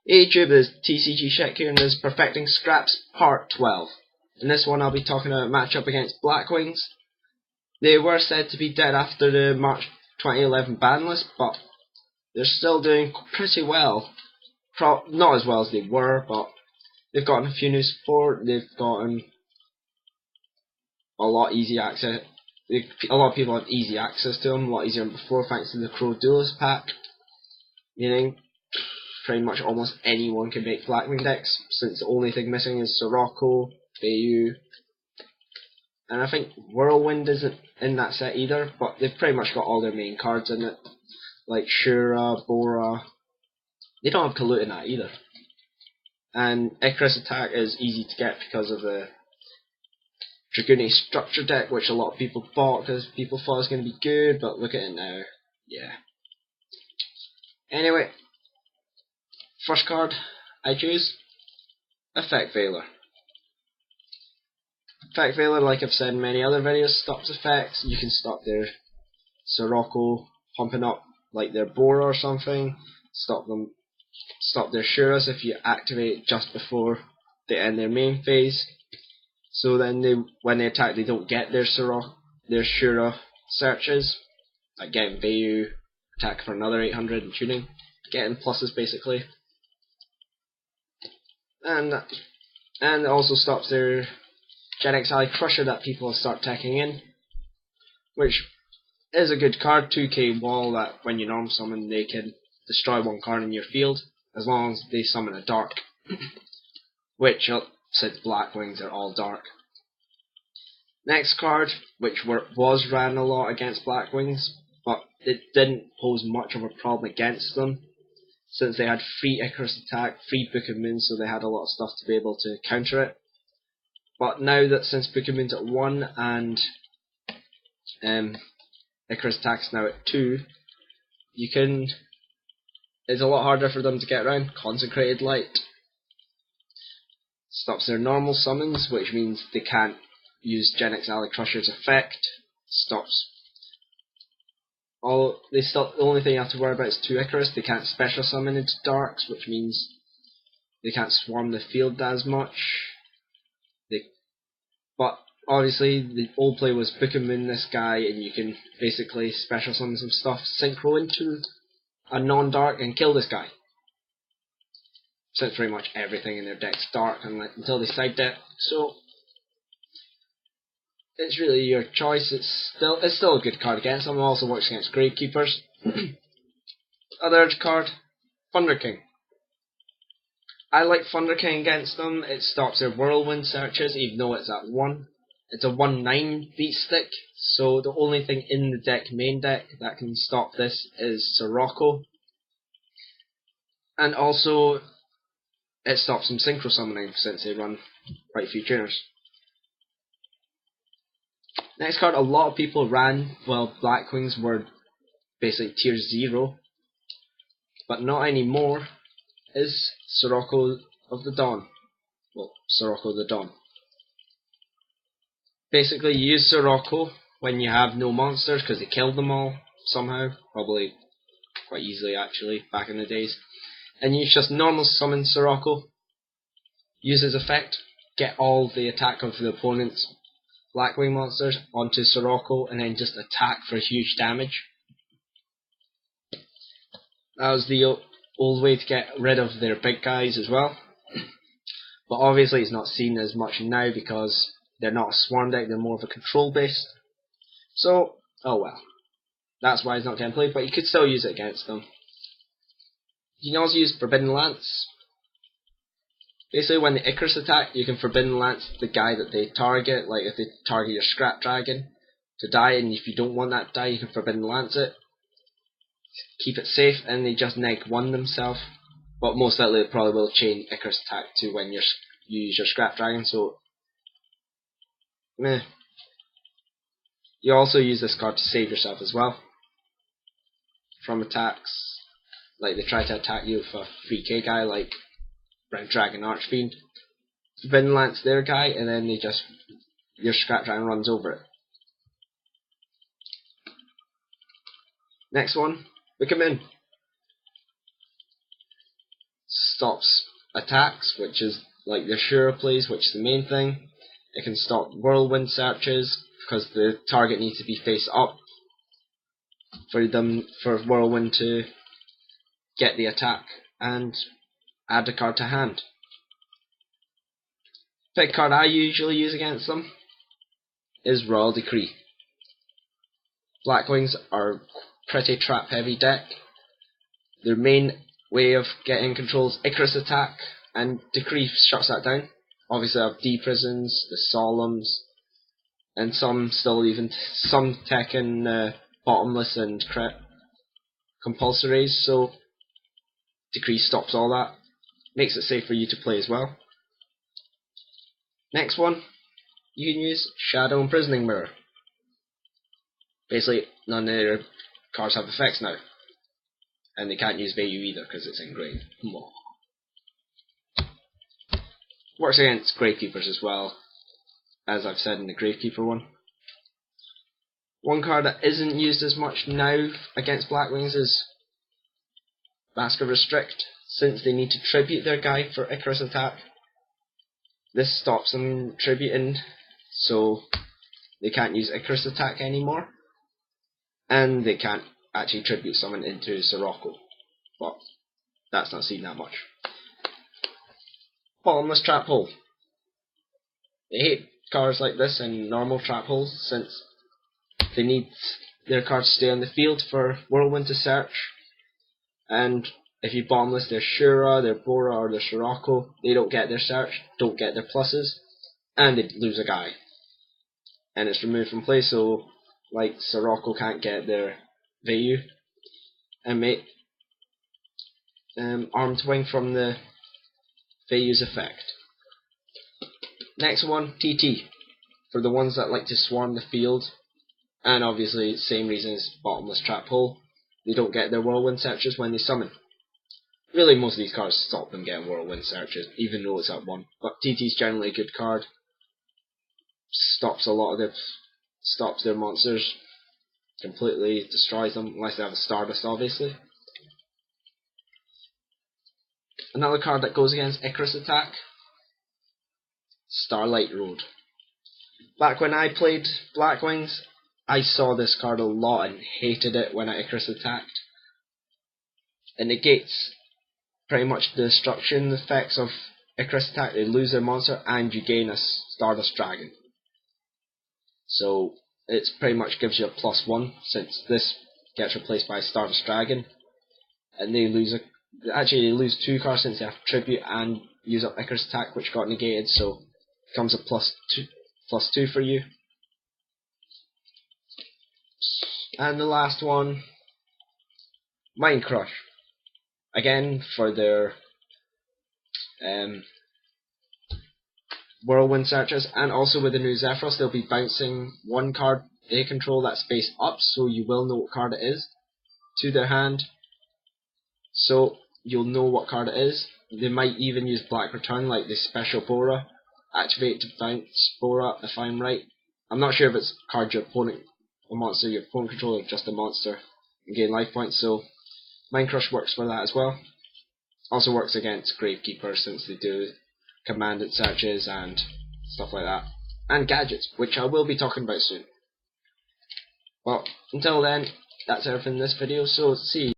Hey YouTube, this is TCG Shek here, and this is Perfecting Scraps Part 12. In this one I'll be talking about a matchup against Blackwings. They were said to be dead after the March 2011 ban list, but they're still doing pretty well. Not as well as they were, but they've gotten a few new support, they've gotten a lot easy access. A lot of people have easy access to them, a lot easier than before thanks to the Crow Duelist pack. Meaning pretty much almost anyone can make Blackwing decks, since the only thing missing is Sirocco, Bayou, and I think Whirlwind isn't in that set either, but they've pretty much got all their main cards in it, like Shura, Bora. They don't have Kalut in that either. And Icarus Attack is easy to get because of the Dragoonie structure deck, which a lot of people bought because people thought it was going to be good, but look at it now. Yeah. Anyway, first card I choose, Effect Veiler. Effect Veiler, like I've said in many other videos, stops effects. You can stop their Sirocco pumping up like their Bora or something. Stop their Shuras if you activate it just before they end their main phase. So then when they attack, they don't get their Shura searches. Like getting Bayou, attack for another 800 and tuning. Getting pluses basically. And it also stops their Gen X Ally Crusher that people start taking in, which is a good card. 2k wall that when you norm summon they can destroy one card in your field as long as they summon a dark, which since Blackwings are all dark. Next card, which was ran a lot against Blackwings, but it didn't pose much of a problem against them, since they had free Icarus Attack, free Book of Moon, so they had a lot of stuff to be able to counter it. But now that since Book of Moon's at 1 and Icarus Attack's now at 2, it's a lot harder for them to get around. Consecrated Light stops their normal summons, which means they can't use Gen X Ally Crusher's effect. The only thing you have to worry about is 2 Icarus. They can't special summon into Darks, which means they can't swarm the field as much. But obviously the old play was Book of Moon this guy, and you can basically special summon some stuff, synchro into a non-dark and kill this guy. Since pretty much everything in their deck's dark until they side deck, so it's really your choice. It's still a good card against them. It also works against Gravekeepers. Other card, Thunder King. I like Thunder King against them. It stops their Whirlwind searches, even though it's at 1. It's a 1/9 beat stick, so the only thing in the main deck that can stop this is Sirocco. And also, it stops some synchro summoning since they run quite a few tuners. Next card, a lot of people ran while Blackwings were basically tier 0, but not anymore, is Sirocco of the Dawn. Well, Sirocco the Dawn. Basically, you use Sirocco when you have no monsters, because they killed them all somehow, probably quite easily actually, back in the days. And you just normal summon Sirocco, use his effect, get all the attack of the opponent's Blackwing monsters onto Sirocco, and then just attack for huge damage. That was the old way to get rid of their big guys as well. But obviously it's not seen as much now because they're not a swarm deck, they're more of a control based. So, oh well. That's why it's not getting played, but you could still use it against them. You can also use Forbidden Lance. Basically when the Icarus attack, you can Forbidden Lance the guy that they target, like if they target your Scrap Dragon to die, and if you don't want that to die, you can Forbidden Lance it. Keep it safe, and they just neg 1 themselves. But most likely it probably will chain Icarus attack to when you use your Scrap Dragon, so meh. You also use this card to save yourself as well from attacks. Like they try to attack you with a 3k guy like Red Dragon Archfiend. Forbidden Lance their guy, and then your Scrap Dragon runs over it. Next one, Book of Moon. stops attacks, which is like the Shura plays, which is the main thing. It can stop whirlwind searches because the target needs to be face up for whirlwind to get the attack and add a card to hand. Big card I usually use against them is Royal Decree. Blackwings are pretty trap heavy deck. Their main way of getting control is Icarus attack, and Decree shuts that down. Obviously I have D-Prisons, the Solemns, and some taking Bottomless and Compulsories, so Decree stops all that. Makes it safe for you to play as well. Next one, you can use Shadow Imprisoning Mirror. Basically, none of their cards have effects now. And they can't use value either because it's engraved. Works against Gravekeepers as well, as I've said in the Gravekeeper one. One card that isn't used as much now against Blackwings is Mask of Restrict, since they need to tribute their guy for Icarus attack. This stops them tributing, so they can't use Icarus attack anymore. And they can't actually tribute someone into Sirocco, but that's not seen that much. Bottomless Trap Hole. They hate cards like this in normal trap holes, since they need their cards to stay on the field for Whirlwind to search. And if you bottomless their Shura, their Bora, or their Sirocco, they don't get their search, don't get their pluses, and they lose a guy. And it's removed from play, so like Sirocco can't get their value and make Armed Wing from the value's effect. Next one, TT, for the ones that like to swarm the field, and obviously same reason as Bottomless Trap Hole, they don't get their Whirlwind searches when they summon. Really most of these cards stop them getting Whirlwind searches, even though it's at 1, but TT's generally a good card. Stops their monsters, completely destroys them, unless they have a Stardust obviously. Another card that goes against Icarus attack, Starlight Road. Back when I played Blackwings, I saw this card a lot and hated it when Icarus attacked. It negates pretty much the destruction effects of Icarus attack. They lose their monster and you gain a Stardust Dragon. So it pretty much gives you a +1, since this gets replaced by a Stardust Dragon. And they lose they lose 2 cards since they have Tribute and use up Icarus attack, which got negated, so it becomes a +2 for you. And the last one, Mind Crush. Again, for their Whirlwind searches, and also with the new Zephyros, they'll be bouncing one card they control that's face up, so you will know what card it is, to their hand. So you'll know what card it is. They might even use Black Return, like the special Bora. Activate to bounce Bora, if I'm right. I'm not sure if it's a card your opponent, a monster your opponent controls, or just a monster, and gain life points, so Mind Crush works for that as well. Also works against Gravekeeper, since they do commanded searches and stuff like that. And gadgets, which I will be talking about soon. Well, until then, that's everything in this video, so see you.